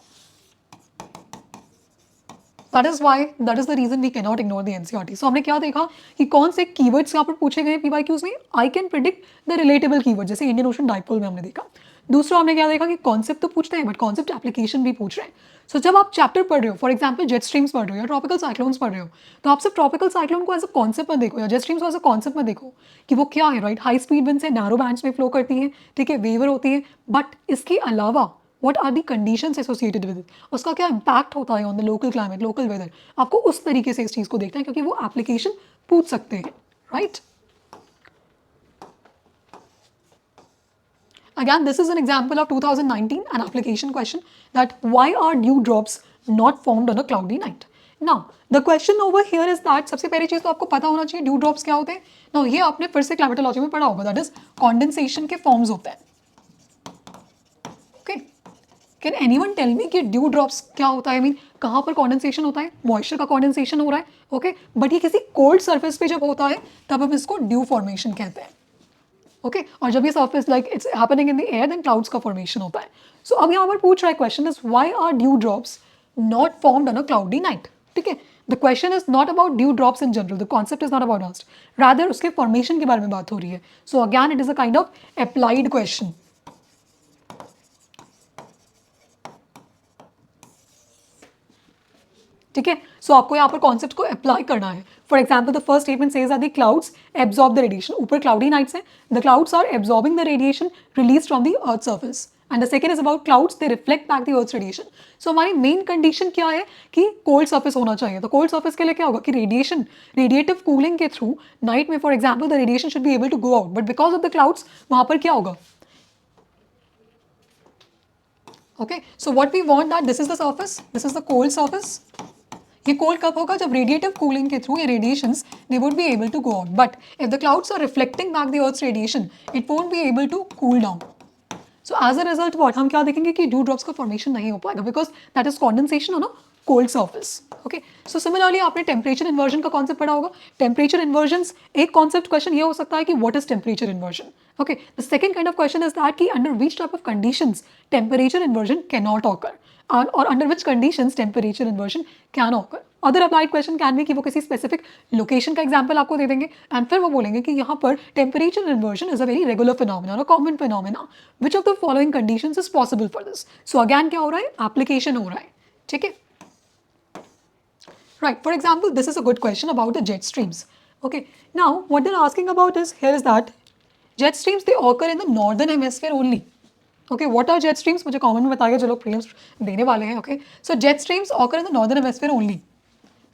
That is why, that is the reason we cannot ignore the NCERT. So हमने क्या देखा कि कौन से keywords यहाँ पर पूछे गए PYQs में? I can predict the relatable keyword, जैसे Indian Ocean Dipole में हमने देखा. दूसरा हमने क्या देखा कि कॉन्सेप्ट तो पूछते हैं बट कॉन्सेप्ट एप्लीकेशन भी पूछ रहे हैं. सो जब आप चैप्टर पढ़ रहे हो, फॉर एग्जांपल जेट स्ट्रीम्स पढ़ रहे हो या ट्रॉपिकल साइक्लोन्स पढ़ रहे हो, तो आप सिर्फ ट्रॉपिकल साइक्लोन को एज अ कॉन्सेप्ट में देखो या जेट स्ट्रीम्स को एज अ कॉन्सेप्ट में देखो कि वो क्या है, राइट? हाई स्पीड विंड से नैरो बैंड्स में फ्लो करती है, ठीक है, वेवर होती है, बट इसके अलावा what are the conditions associated with it, उसका क्या इम्पैक्ट होता है on the local climate, local weather. आपको उस तरीके से इस चीज़ को देखना है क्योंकि वो एप्लीकेशन पूछ सकते हैं, right? Again, this is an example of 2019, an application question that why are dewdrops not formed on a cloudy night? Now, the question over here is that सबसे पहली चीज़ तो आपको पता होना चाहिए dewdrops क्या होते हैं. Now, ये आपने फिर से climatology में पढ़ा होगा, that is condensation के forms होते हैं. Okay, can anyone tell me कि dewdrops क्या होता है? I mean, कहाँ पर condensation होता है? Moisture का condensation हो रहा है, okay? But ये किसी cold surface पे जब होता है तब हम इसको dew formation कहते हैं. ओके, और जब ये surface like it's happening in the air, then clouds का फॉर्मेशन होता है. सो अब यहाँ पर पूछ रहा है question is why are dew drops not formed on a cloudy night. ठीक है, the question is not about dew drops in general, the concept is not about asked, rather उसके फॉर्मेशन के बारे में बात हो रही है. So again it is a kind of applied question. ठीक है, सो आपको यहाँ पर कॉन्सेप्ट को अप्लाई करना है. For example the first statement says that the clouds absorb the radiation. ऊपर क्लाउडी नाइट्स हैं, the clouds are absorbing the radiation release from the earth surface. And the second is about clouds, they reflect back the earth radiation. So हमारी main condition क्या है कि cold surface होना चाहिए. तो cold surface के लिए क्या होगा कि रेडिएशन, रेडिएटिव कूलिंग के थ्रू नाइट में for example the radiation should be able to go out, but because of the clouds वहाँ पर क्या होगा? Okay, so what we want that this is the surface, this is the cold surface. ये cold कब होगा? जब radiative cooling के through ये radiations they would be able to go out, but if the clouds are reflecting back the earth's radiation it won't be able to cool down. So as a result what हम क्या देखेंगे कि due drops का formation नहीं हो पाएगा because that is condensation on a cold surface. Okay, so similarly आपने temperature inversion का कॉन्सेप्ट पढ़ा होगा. टेम्परेचर इन्वर्जन्स, एक कॉन्सेप्ट क्वेश्चन ये हो सकता है कि what is temperature inversion. Okay, the second kind of question is that कि under which type of conditions temperature inversion can not occur और under which conditions temperature inversion can occur. Other applied question can be कि वो किसी specific location का example आपको दे देंगे and फिर वो बोलेंगे कि यहाँ पर temperature inversion is a very regular phenomena, common phenomena, which of the following conditions is possible for this. So again क्या हो रहा है? एप्लीकेशन हो रहा है. ठीक है, right? For example, this is a good question about the jet streams. Okay, now what they're asking about is here is that jet streams they occur in the northern hemisphere only. Okay, what are jet streams, मुझे common में बताइए जो लोग prelims देने वाले हैं. Okay, so jet streams occur in the northern hemisphere only.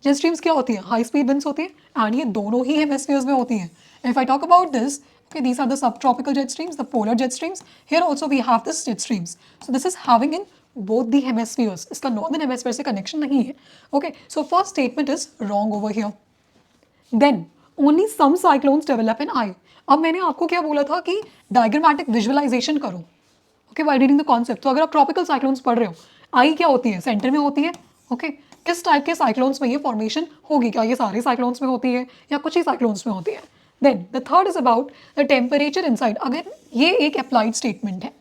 Jet streams क्या होती है? हाई स्पीड विंड्स होती है एंड ये दोनों ही हेमिस्फीयर्स में होती हैं. If I talk about this, okay, these are the subtropical jet streams, the polar jet streams. Here also we have this jet streams. So this is having in both the hemispheres. इसका northern hemisphere से connection नहीं है. Okay, so first statement is wrong over here. Then only some cyclones develop in I. अब मैंने आपको क्या बोला था कि diagrammatic visualization करो. Okay, while reading the concept. तो अगर आप tropical cyclones पढ़ रहे हो, I क्या होती है? सेंटर में होती है. Okay, किस टाइप के साइक्लोन्स में ये फॉर्मेशन होगी? क्या ये सारे साइक्लोन्स में होती है या कुछ ही साइक्लोन्स में होती है? Then the third is about the temperature inside. अगर ये एक अप्लाइड स्टेटमेंट है,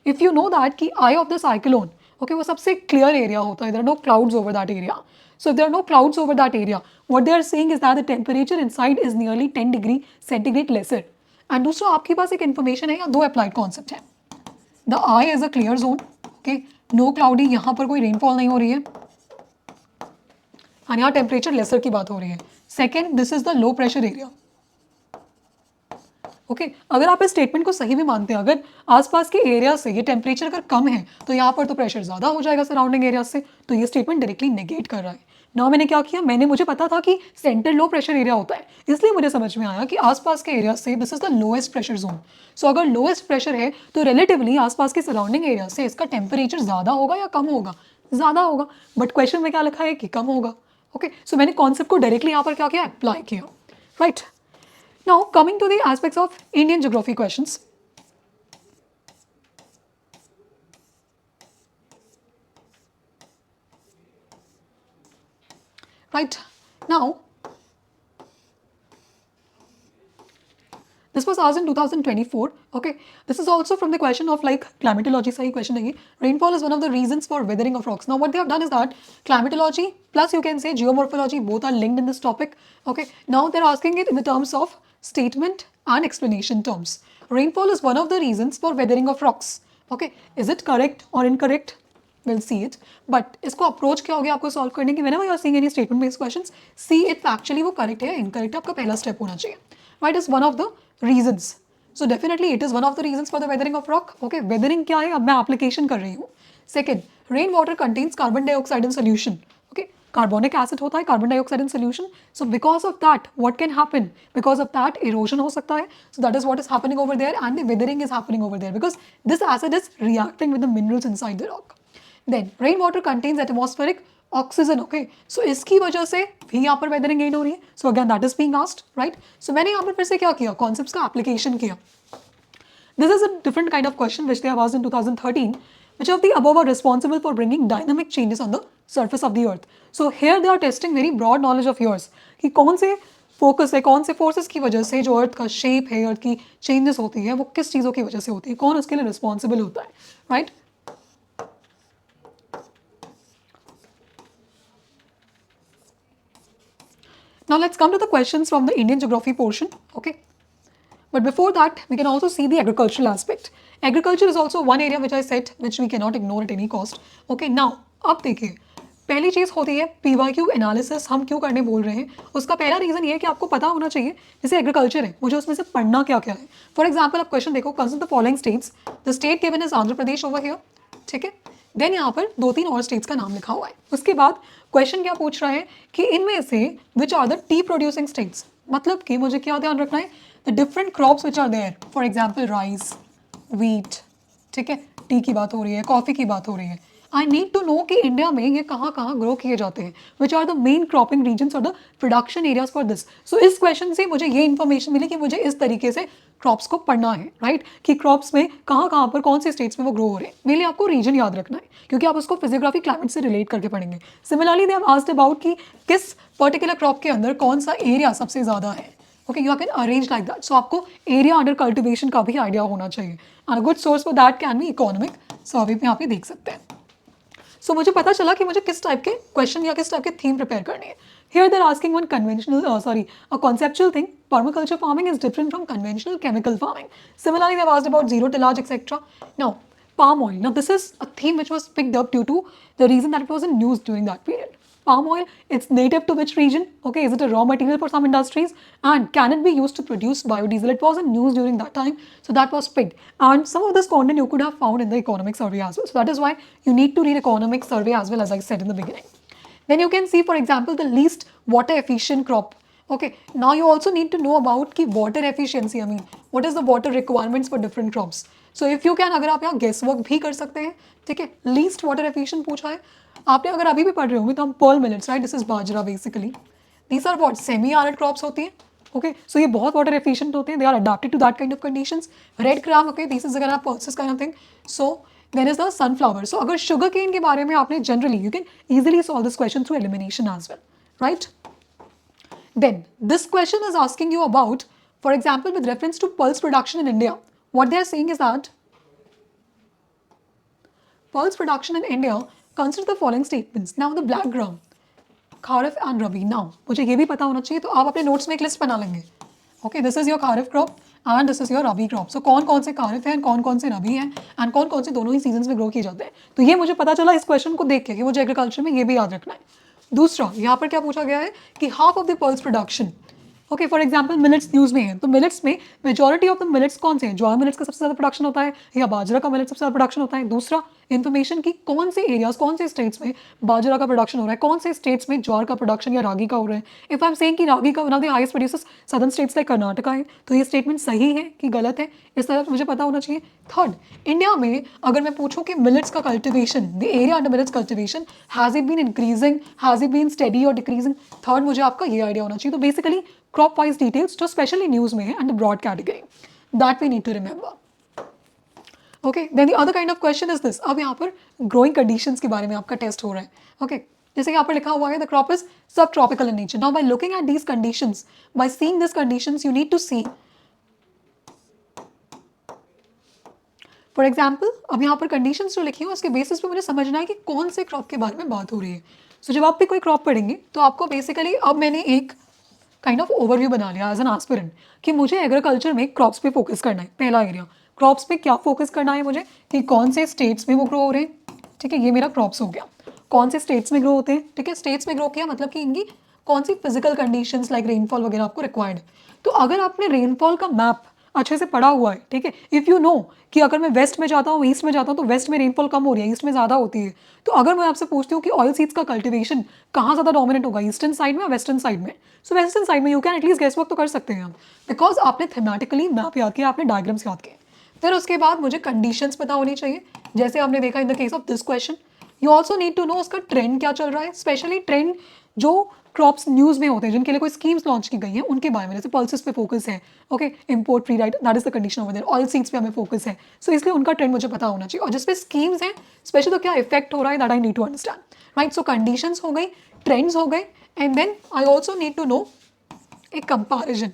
इफ यू नो दैट कि eye of the cyclone, okay, वो सबसे क्लियर एरिया होता है, there are no clouds over that area. So if there are no clouds over that area, what they are saying is that the temperature inside is nearly 10 degree centigrade lesser. And दूसरा आपके पास एक information है या दो applied concept है. The eye is a clear zone, okay, no cloudy, यहाँ पर कोई रेनफॉल नहीं हो रही है और यहाँ टेम्परेचर लेसर की बात हो रही है. Second, this is the low pressure area. Okay, अगर आप इस स्टेटमेंट को सही भी मानते हैं, अगर आसपास के एरिया से ये टेम्परेचर अगर कम है तो यहाँ पर तो प्रेशर ज़्यादा हो जाएगा सराउंडिंग एरिया से, तो ये स्टेटमेंट डायरेक्टली नेगेट कर रहा है. ना मैंने क्या किया, मुझे पता था कि सेंटर लो प्रेशर एरिया होता है, इसलिए मुझे समझ में आया कि आसपास के एरिया से this is the lowest pressure zone. So अगर लोएस्ट प्रेशर है तो रिलेटिवली आसपास के सराउंडिंग एरिया से इसका टेम्परेचर ज़्यादा होगा या कम होगा? ज़्यादा होगा. बट क्वेश्चन में क्या लिखा है कि कम होगा. ओके, सो मैंने कॉन्सेप्ट को डायरेक्टली यहाँ पर क्या किया, अप्लाई किया. Right. Now, coming to the aspects of Indian geography questions. Right. Now, this was asked in 2024. Okay. This is also from the question of like climatology sahi question hai. Rainfall is one of the reasons for weathering of rocks. Now, what they have done is that climatology plus you can say geomorphology both are linked in this topic. Okay. Now, they're asking it in the terms of statement and explanation terms. Rainfall is one of the reasons for weathering of rocks. Okay, is it correct or incorrect? We'll see it. But इसको approach क्या हो गया आपको solve करने की? whenever you are seeing any statement based questions, see it factually वो correct है या इनकरेक्ट है, आपका पहला स्टेप होना चाहिए. Right, is one of the reasons. So definitely it is one of the reasons for the weathering of rock. Okay, weathering क्या है, अब मैं application कर रही हूँ. Second, rainwater contains carbon dioxide in solution. Carbonic acid होता है, carbon dioxide in solution. So because of that what can happen, because of that erosion हो सकता है. So that is what is happening over there and the weathering is happening over there because this acid is reacting with the minerals inside the rock. Then rain water contains atmospheric oxygen. Okay, so इसकी वजह से भी यहाँ पर weathering and हो रही है. So again that is being asked. Right. So मैंने यहाँ पर फिर से क्या किया, कॉन्सेप्ट्स का एप्लीकेशन किया. This is a different kind of question which they have asked in 2013. Which of the above are responsible for bringing dynamic changes on the surface of the earth? So here they are testing very broad knowledge of yours कि कौन से focus है, कौन से forces की वजह से जो अर्थ का शेप है, अर्थ की चेंजेस होती है, वो किस चीज़ों की वजह से होती है, कौन उसके लिए रिस्पॉन्सिबल होता है. Right. Now let's come to the questions from the Indian geography portion. Okay. But before that, we can also see the agricultural aspect. Agriculture is also one area which I said which we cannot ignore at any cost. Okay, now अब देखिए, पहली चीज़ होती है PYQ analysis. हम क्यों करने बोल रहे हैं, उसका पहला रीज़न ये है कि आपको पता होना चाहिए जैसे एग्रीकल्चर है, मुझे उसमें से पढ़ना क्या क्या है. फॉर एग्जाम्पल आप क्वेश्चन देखो, consider the following states. The state given is Andhra Pradesh over here. ठीक है. देन यहाँ पर 2-3 और स्टेट्स का नाम लिखा हुआ है. उसके बाद क्वेश्चन क्या पूछ रहा है कि इनमें से which are the tea producing states. मतलब कि मुझे क्या ध्यान रखना है, the different crops which are there. For example rice, wheat, ठीक है, टी की बात हो रही है, कॉफ़ी की बात हो रही है. आई नीड टू नो कि इंडिया में ये कहाँ कहाँ ग्रो किए जाते हैं, which are the main cropping regions और the production areas for this. So इस क्वेश्चन से मुझे ये इन्फॉर्मेशन मिली कि मुझे इस तरीके से क्रॉप्स को पढ़ना है. राइट, कि क्रॉप्स में कहाँ कहाँ पर कौन से स्टेट्स में वो ग्रो हो रहे हैं. मेरे लिए आपको रीजन याद रखना है क्योंकि आप उसको फिजियोग्राफी क्लाइमेट से रिलेट करके पढ़ेंगे. Similarly they have asked about कि किस पर्टिकुलर क्रॉप के अंदर कौन सा एरिया सबसे ज़्यादा है. Okay, you can arrange like that. So आपको एरिया अंडर कल्टिवेशन का भी आइडिया होना चाहिए. And good source for that can be economic survey पे यहाँ पे देख सकते हैं. सो मुझे पता चला कि मुझे किस टाइप के क्वेश्चन या किस टाइप के थीम प्रिपेयर करनी है. Here they're asking one conventional a conceptual thing. Permaculture farming is different from conventional chemical farming. Similarly they have asked about zero tillage etcetera. Now palm oil. Now this is a theme which was picked up due to the reason that it was in news during that period. palm oil, it's native to which region? Okay, is it a raw material for some industries? And can it be used to produce biodiesel? It was in news during that time, so that was picked. And some of this content you could have found in the economic survey as well. So that is why you need to read economic survey as well, as I said in the beginning. Then you can see, for example, the least water efficient crop. Okay, now you also need to know about ki water efficiency. I mean, what is the water requirements for different crops? So if you can, अगर आप यहाँ guess work भी कर सकते हैं, ठीक है, least water efficient पूछा है, आपने अगर अभी भी पढ़ रहे होंगे तो हम pearl millets, right? This is bajra basically. These are what semi arid crops होती हैं. Okay, so ये बहुत water efficient होते हैं. They are adapted to that kind of conditions. Red gram, okay, this is अगर आप pulses kind of thing. So then is the sunflower. So अगर sugar cane के बारे में आपने generally, you can easily solve this question through elimination as well, right? Then this question is asking you about, for example, with reference to pulse production in India. What they are saying is that pulse production in India, consider the following statements. Now the black gram, Kharif and Rabi. Now मुझे ये भी पता होना चाहिए, तो आप अपने notes में एक list बना लेंगे. Okay, this is your Kharif crop and this is your Rabi crop. So कौन कौन से Kharif हैं, कौन कौन से Rabi हैं and कौन कौन से दोनों ही seasons में grow किए जाते हैं. तो ये मुझे पता चला इस question को देख के कि मुझे agriculture में ये भी याद रखना है. दूसरा, यहाँ पर क्या पूछा गया है कि half of the pulse production. Okay, for example millets news में है, तो मिलेट्स में मेजॉरिटी ऑफ द मिलेट्स कौन से हैं? ज्वार मिलेट्स का सबसे ज़्यादा प्रोडक्शन होता है या बाजरा का मिलेट सबसे ज़्यादा प्रोडक्शन होता है? दूसरा, इन्फॉर्मेशन की कौन से एरियाज, कौन से स्टेट्स में बाजरा का प्रोडक्शन हो रहा है, कौन से स्टेट्स में ज्वार का प्रोडक्शन या रागी का हो रहा है. इफ आई एम सेइंग कि रागी का one of the highest producers southern states like Karnataka है, तो ये स्टेटमेंट सही है कि गलत है, इस तरह मुझे पता होना चाहिए. थर्ड, इंडिया में अगर मैं पूछूं कि मिलेट्स का cultivation, the area under millets cultivation, has it been increasing, has it been steady और डिक्रीजिंग? थर्ड, मुझे आपका ये आइडिया होना चाहिए. तो बेसिकली crop wise details जो स्पेशली न्यूज़ में है and the broad category that we need to remember. Okay, then the other kind of question is this. अब यहाँ पर growing conditions के बारे में आपका टेस्ट हो रहा है. Okay, जैसे यहाँ पर लिखा हुआ है the crop is subtropical in nature. Now by looking at these conditions, by seeing these conditions, you need to see, for example, अब यहाँ पर कंडीशंस जो लिखी हैं उसके बेसिस पे मुझे समझना है कि कौन से क्रॉप के बारे में बात हो रही है. सो जब आप भी कोई क्रॉप पढ़ेंगे तो आपको बेसिकली, अब मैंने एक काइंड ऑफ ओवरव्यू बना लिया एज एन एस्पिरेंट कि मुझे एग्रीकल्चर में क्रॉप्स पे फोकस करना है. पहला एरिया, क्रॉप्स पे क्या फोकस करना है मुझे कि कौन से स्टेट्स में वो ग्रो हो रहे हैं. ठीक है, ये मेरा क्रॉप्स हो गया. कौन से स्टेट्स में ग्रो होते हैं, ठीक है, स्टेट्स में ग्रो किया मतलब कि इनकी कौन सी फिजिकल कंडीशंस लाइक रेनफॉल वगैरह आपको रिक्वायर्ड है. तो अगर आपने रेनफॉल का मैप अच्छे से पढ़ा हुआ है, ठीक है, इफ़ यू नो कि अगर मैं वेस्ट में जाता हूँ, ईस्ट में जाता हूँ, तो वेस्ट में रेनफॉल कम हो रही है, ईस्ट में ज़्यादा होती है. तो अगर मैं आपसे पूछती हूँ कि ऑयल सीड्स का कल्टिवेशन कहाँ ज़्यादा डोमिनेंट होगा, ईस्टर्न साइड में या वेस्टर्न साइड में, सो वेस्टर्न साइड में you can at least guess work तो कर सकते हैं हम, बिकॉज आपने थीमेटिकली मैप याद किया, आपने डायग्राम्स याद किए. फिर उसके बाद मुझे कंडीशंस पता होनी चाहिए, जैसे आपने देखा in the case of this question. You also need to know उसका ट्रेंड क्या चल रहा है, स्पेशली ट्रेंड जो क्रॉप्स न्यूज़ में होते हैं जिनके लिए कोई स्कीम्स लॉन्च की गई हैं उनके बारे में. जैसे पल्सेस पे फोकस है, okay, import free right, that is the condition over there. Oil seeds पे हमें फोकस है, सो इसलिए उनका ट्रेंड मुझे पता होना चाहिए. और जिस पे स्कीम्स हैं स्पेशली, तो क्या इफेक्ट हो रहा है, that I need to understand, right. So conditions हो गई, ट्रेंड्स हो गए, and then I also need to know a comparison.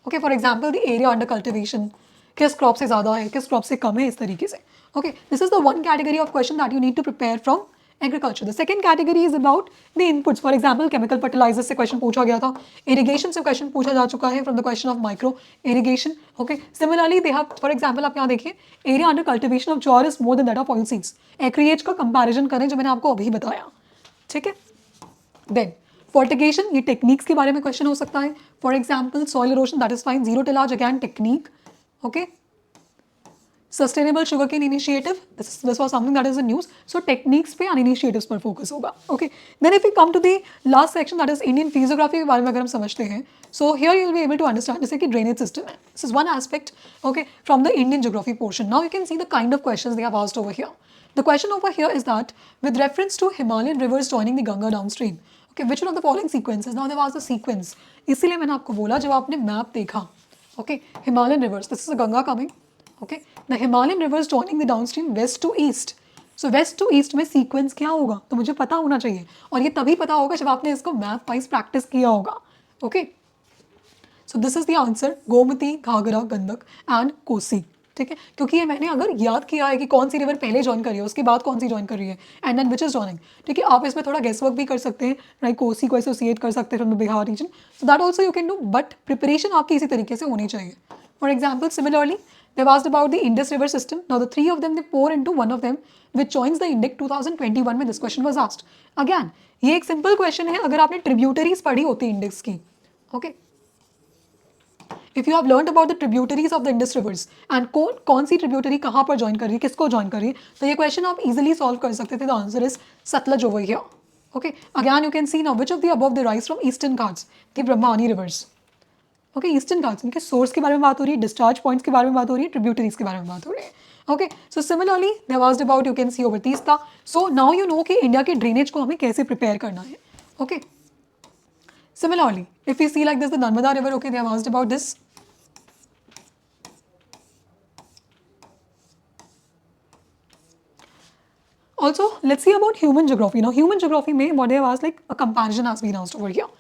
Okay, for example the area under cultivation, किस क्रॉप से ज़्यादा है, किस क्रॉप से कम है, इस तरीके से. Okay, this is the one category of question that you need to prepare from agriculture. The second category is about the inputs. For example, chemical fertiliser से क्वेश्चन पूछा गया था, इरिगेशन से क्वेश्चन पूछा जा चुका है from the question of micro irrigation. Okay, similarly they have, for example आप यहाँ देखिए, area under cultivation of jowar is more than that of oil seeds. Acreage का कंपैरिजन करें जो मैंने आपको अभी बताया, ठीक है. देन फर्टिगेशन, ये टेक्निक्स के बारे में क्वेश्चन हो सकता है. For example soil erosion, that is fine. Zero tillage, again technique. Okay, sustainable sugarcane initiative, this was something that is in news. So techniques पे एंड इनिशिएटिव्स पर फोकस होगा. ओके, then if we come to the last section that is Indian physiography के बारे में अगर हम समझते हैं, so here you will be able to understand जैसे कि ड्रेनेज सिस्टम है. This is one aspect, okay, from the Indian geography portion. Now you can see the kind of questions they have asked over here. The question over here is that with reference to Himalayan rivers joining the Ganga downstream, okay, which one of the following sequences? Now they've asked the sequence. इसीलिए मैंने आपको बोला जब आपने map देखा, okay, Himalayan rivers, this is a Ganga coming, okay, the Himalayan rivers joining the downstream west to east. So west to east में sequence क्या होगा तो मुझे पता होना चाहिए, और ये तभी पता होगा जब आपने इसको मैप वाइज प्रैक्टिस किया होगा. Okay, so this is the answer, Gomti, Ghaghara, Gandak and Kosi. ठीक है, क्योंकि ये मैंने अगर याद किया है कि कौन सी रिवर पहले ज्वाइन कर रही है, उसके बाद कौन सी ज्वाइन कर रही है, and then which is joining. ठीक है, आप इसमें थोड़ा गेस वर्क भी कर सकते हैं, राइट. कोसी को एसोसिएट कर सकते हैं from the Bihar region, so that also you can do, but preparation आपकी इसी तरीके से होनी चाहिए. For example, similarly, they've asked about the Indus River system. Now, the three of them, they pour into one of them, which joins the Indic 2021 में this question was asked. Again, ये एक simple question है अगर आपने tributaries पढ़ी होती Indus की. Okay. If you have learned about the tributaries of the Indus rivers and कौन सी tributary कहाँ पर join कर रही है, किसको join कर रही है, तो ये question आप easily solve कर सकते थे. The answer is Satluj over here. Okay. Again, you can see now which of the above derives from Eastern Ghats, the Brahmani rivers. Okay eastern Ghats इनके सोर्स के बारे में बात हो रही है, डिस्चार्ज पॉइंट्स के बारे में बात हो रही है, ट्रिब्यूटरीज के बारे में बात हो रही है. Okay so similarly they have asked about, you can see over Teesta. So now you know कि इंडिया के ड्रेनेज को हमें कैसे प्रिपेयर करना है. Okay similarly if you see like this the Narmada river, okay they have asked about this. Also, let's see about human geography. Now, human geography में what they have asked, like a comparison has been asked over here.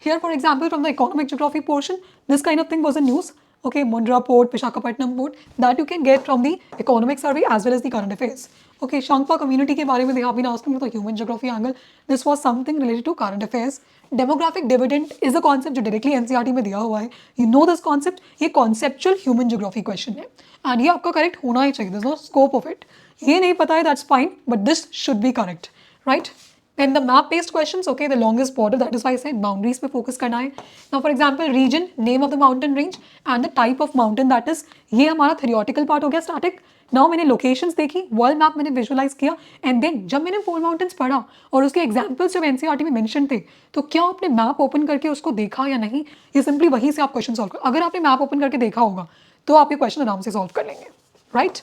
Here, for example, from the economic geography portion, this kind of thing was in news. Okay, Mundra Port, Visakhapatnam Port, that you can get from the economic survey as well as the current affairs. Okay, Shangpa community के बारे में they have been asking from the human geography angle. This was something related to current affairs. Demographic dividend is a concept जो directly NCERT में दिया हुआ है. You know this concept? ये conceptual human geography question है. And ये आपका correct होना ही चाहिए. There's no scope of it. ये नहीं पता है, that's fine, but this should be correct, right? And the map based questions, okay, the longest border, that is why I said boundaries पे focus करना है. Now for example, region, name of the mountain range and the type of mountain, that is, ये हमारा theoretical part हो गया static. Now मैंने locations देखी, world map मैंने visualize किया, and then जब मैंने four mountains पढ़ा और उसके examples जब NCERT में mention थे, तो क्या आपने map open करके उसको देखा या नहीं, ये simply वहीं से आप question solve कर. अगर आपने map open करके देखा होगा तो आप ये question आराम से solve कर लेंगे, right?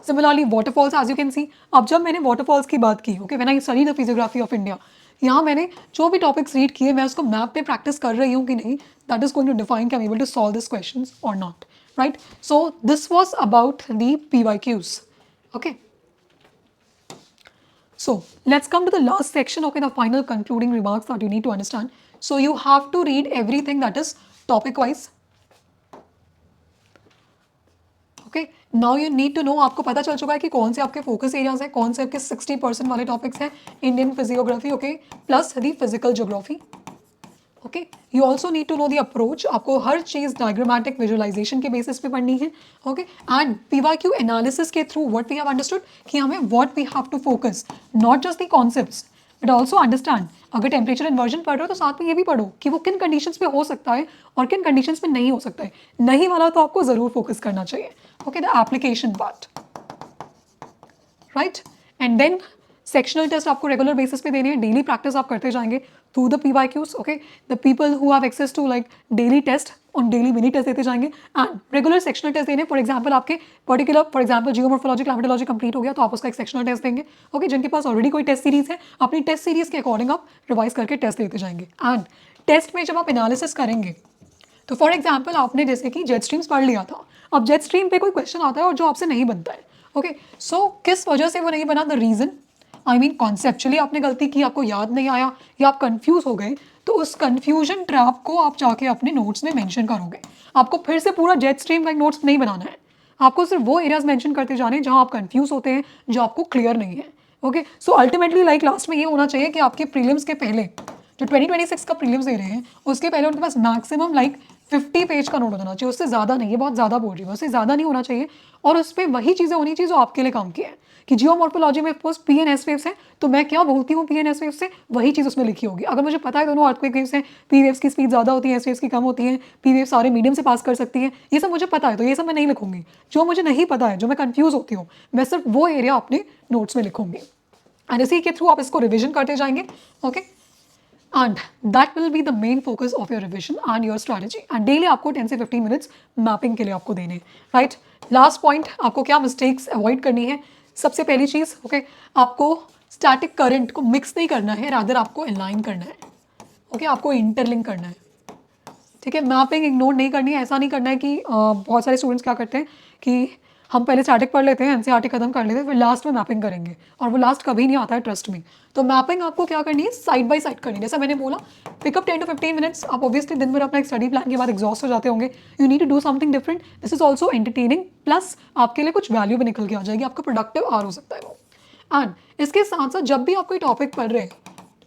Similarly, waterfalls, as you can see, अब जब मैंने waterfalls की बात की, okay, when I study the physiography of India, यहाँ मैंने जो भी topics read किए, मैं उसको map पे practice कर रही हूँ कि नहीं, that is going to define कि I'm able to solve these questions or not, right? So this was about the PYQs, okay. So let's come to the last section, okay, the final concluding remarks that you need to understand. So you have to read everything that is topic wise. Okay now you need to know, आपको पता चल चुका है कि कौन से आपके focus areas हैं, कौन से आपके 60% वाले टॉपिक्स हैं. Indian physiography, okay, plus the physical geography. Okay you also need to know the approach. आपको हर चीज़ डायग्रामेटिक विजुअलाइजेशन के बेसिस पे पढ़नी है. ओके एंड पीवाईक्यू एनालिसिस के through what we have understood कि हमें what we have to focus, not just the concepts but also understand. अगर टेम्परेचर इन्वर्जन पढ़ रहे हो तो साथ में ये भी पढ़ो कि वो किन कंडीशंस पे हो सकता है और किन कंडीशंस पे नहीं हो सकता है. नहीं वाला तो आपको ज़रूर फोकस करना चाहिए. Okay the application part, right. And then sectional test आपको रेगुलर बेसिस पे देने हैं. डेली प्रैक्टिस आप करते जाएंगे through the PYQs. Okay the people who have access to like daily test on daily mini test देते जाएंगे एंड रेगुलर सेक्शनल टेस्ट देने. फॉर एग्जाम्पल आपके particular, for example geomorphology climatology complete हो गया तो आप उसका एक सेक्शनल टेस्ट देंगे. ओके जिनके पास ऑलरेडी कोई टेस्ट सीरीज है, अपनी टेस्ट सीरीज के अकॉर्डिंग आप रिवाइज करके टेस्ट देते जाएंगे. एंड टेस्ट में जब आप एनालिसिस करेंगे तो फॉर एग्जाम्पल आपने जैसे कि जेट स्ट्रीम्स पढ़ लिया था, अब जेट स्ट्रीम पे कोई क्वेश्चन आता है और जो आपसे नहीं बनता है. ओके सो किस वजह से वो नहीं बना, the reason, I mean conceptually आपने गलती की, आपको याद नहीं आया या आप कंफ्यूज हो गए, तो उस कंफ्यूजन ट्रैप को आप जाके अपने नोट्स में मेंशन करोगे. आपको फिर से पूरा जेट स्ट्रीम का एक नोट्स नहीं बनाना है, आपको सिर्फ वो एरियाज मेंशन करते जाने जहां आप कंफ्यूज होते हैं, जो आपको क्लियर नहीं है. Okay so ultimately like last में ये होना चाहिए कि आपके प्रीलिम्स के पहले जो 2026 का प्रीलिम्स दे रहे हैं उसके पहले उनके पास मैक्सिमम लाइक 50 पेज का नोट होना चाहिए. उससे ज़्यादा नहीं, ये बहुत ज़्यादा बोल रही है, उससे ज़्यादा नहीं होना चाहिए. और उस पर वही चीज़ें होनी चाहिए जो आपके लिए काम की है. कि जियोमॉर्फोलॉजी में सपोज PNS वेव्स हैं तो मैं क्या बोलती हूँ PNS वेव्स से, वही चीज़ उसमें लिखी होगी. अगर मुझे पता है दोनों अर्थक्वेक वेव्स हैं, P वेव्स की स्पीड ज़्यादा होती है, S वेव्स की कम होती है, P वेव्स सारे मीडियम से पास कर सकती हैं, ये सब मुझे पता है, तो ये सब मैं नहीं लिखूंगी. जो मुझे नहीं पता है, जो मैं कंफ्यूज होती हूँ, मैं सिर्फ वो एरिया अपने नोट्स में लिखूंगी. एंड इसी के थ्रू आप इसको रिविजन करते जाएंगे. Okay and that will be the main focus of your revision and your strategy. and daily आपको 10 से 15 minutes mapping के लिए आपको देने, right. last point, आपको क्या mistakes avoid करनी है. सबसे पहली चीज़, ओके, आपको static current को mix नहीं करना है, rather आपको align करना है. ओके आपको interlink करना है, ठीक है. मैपिंग इग्नोर नहीं करनी है. ऐसा नहीं करना है कि बहुत सारे स्टूडेंट्स क्या करते हैं कि हम पहले स्टैटिक पढ़ लेते हैं, NCERT खत्म कर लेते हैं, फिर लास्ट में मैपिंग करेंगे, और वो लास्ट कभी नहीं आता है, ट्रस्ट में. तो मैपिंग आपको क्या करनी है, साइड बाय साइड करनी है. जैसा मैंने बोला, पिकअप 10 to 15 मिनट्स. आप ऑब्वियसली दिन भर अपना एक स्टडी प्लान के बाद एग्जॉस्ट हो जाते होंगे. You need to do something different. This is also entertaining, plus आपके लिए कुछ वैल्यू भी निकल के आ जाएगी, आपका प्रोडक्टिव आर हो सकता है वो. एंड इसके साथ साथ जब भी आप कोई टॉपिक पढ़ रहे हैं,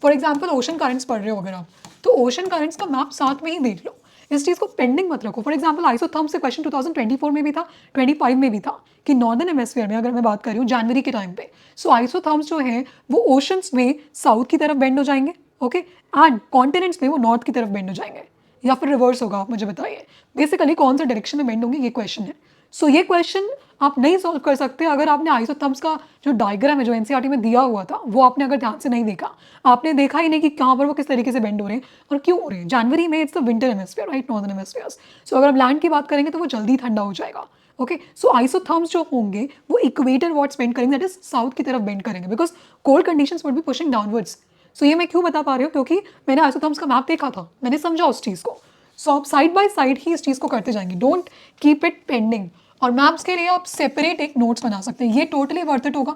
फॉर एग्जाम्पल ओशन करंट्स पढ़ रहे हो अगर आप, तो ओशन करंट्स का मैप साथ में ही देख लो. इस चीज़ को पेंडिंग मत रखो। फॉर एग्जाम्पल आइसोथर्म्स से क्वेश्चन 2024 में भी था, 25 में भी था कि नॉर्दर्न हेमिस्फीयर में अगर मैं बात कर रही हूँ जनवरी के टाइम पे, सो आइसोथर्म्स जो है वो ओशंस में साउथ की तरफ बेंड हो जाएंगे, ओके, एंड कॉन्टिनेंट्स में वो नॉर्थ की तरफ बेंड हो जाएंगे, या फिर रिवर्स होगा, आप मुझे बताइए बेसिकली कौन सा डायरेक्शन में बेंड होंगे, ये क्वेश्चन है। सो ये क्वेश्चन आप नहीं सॉल्व कर सकते अगर आपने आइसोथर्म्स का जो डायग्राम है जो एनसीईआरटी में दिया हुआ था वो आपने अगर ध्यान से नहीं देखा, आपने देखा ही नहीं कि कहाँ पर वो किस तरीके से बेंड हो रहे हैं और क्यों हो रहे हैं। जनवरी में it's the winter hemisphere, right, northern hemisphere. So अगर हम लैंड की बात करेंगे तो वो जल्दी ठंडा हो जाएगा, ओके। सो आइसोथर्म्स जो होंगे वो इक्वेटर वर्ड्स बेंड करेंगे, दैट इज साउथ की तरफ बेंड करेंगे, because cold conditions would be pushing downwards. So ये मैं क्यों बता पा रही हूँ, क्योंकि मैंने आइसोथर्म्स का मैप देखा था, मैंने समझा उस चीज़ को। सो आप साइड बाय साइड ही इस चीज़ को करते जाएंगे, डोंट कीप इट पेंडिंग। और मैप्स के लिए आप सेपरेट एक नोट्स बना सकते हैं, ये टोटली वर्थ इट होगा।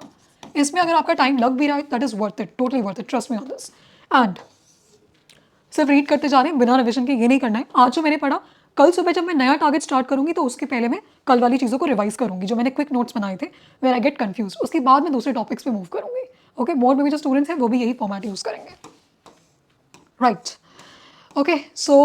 इसमें अगर आपका टाइम लग भी रहा है that is worth it, totally worth it, trust me on this. And सिर्फ रीड करते जा रहे हैं बिना रिविजन के, ये नहीं करना है। आज जो मैंने पढ़ा, कल सुबह जब मैं नया टारगेट स्टार्ट करूंगी तो उसके पहले मैं कल वाली चीज़ों को रिवाइज करूंगी जो मैंने क्विक नोट्स बनाए थे, वेयर आई गेट कंफ्यूज, उसके बाद मैं दूसरे टॉपिक्स पे मूव करूंगी, ओके। मोर में भी जो स्टूडेंट्स हैं वो भी यही फॉर्मेट यूज़ करेंगे, राइट, ओके। सो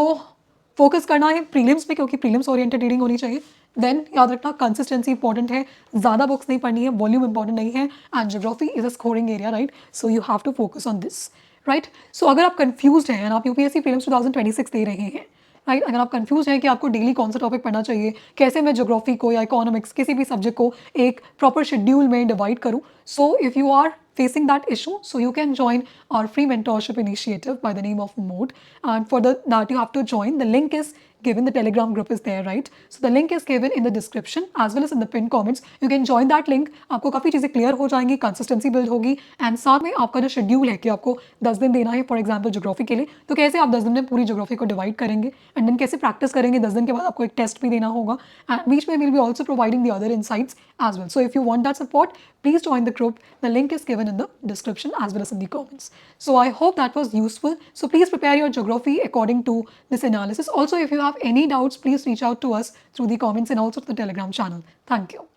फोकस करना है प्रीलिम्स पे, क्योंकि प्रीलिम्स ओरिएंटेड रीडिंग होनी चाहिए। देन याद रखना कंसिस्टेंसी इंपॉर्टेंट है, ज़्यादा बुक्स नहीं पढ़नी है, वॉल्यूम इंपॉर्टेंट नहीं है, and geography is a scoring area, right, so you have to focus on this, right. So अगर आप कंफ्यूज हैं एंड आप यूपीएससी प्रीलिम्स 2026 दे रहे हैं, राइट, अगर आप कंफ्यूज हैं कि आपको डेली कौन सा टॉपिक पढ़ना चाहिए, कैसे मैं ज्योग्राफी को या इकोनॉमिक्स किसी भी सब्जेक्ट को एक प्रॉपर शेड्यूल में डिवाइड करूँ, so if you are facing that issue, so you can join our free mentorship initiative by the name of Mode, and for that you have to join. The link is given, the telegram group is there, right, so the link is given in the description as well as in the pinned comments. You can join that link, आपको काफ़ी चीज़ें clear हो जाएंगी, consistency build होगी, and साथ में आपका जो शेड्यूल है कि आपको 10 दिन देना है फॉर एग्जाम्पल ज्योग्राफी के लिए, तो कैसे आप 10 दिन में पूरी ज्योग्राफी को डिवाइड करेंगे, एंड देन कैसे प्रैक्टिस करेंगे, 10 दिन के बाद आपको एक टेस्ट भी देना होगा, एंड बीच में will be also providing the other insights as well. So if you want that support, please join the group. The link is given in the description as well as in the comments. So I hope that was useful. So please prepare your geography according to this analysis. Also, if you have any doubts, please reach out to us through the comments and also to the Telegram channel. Thank you.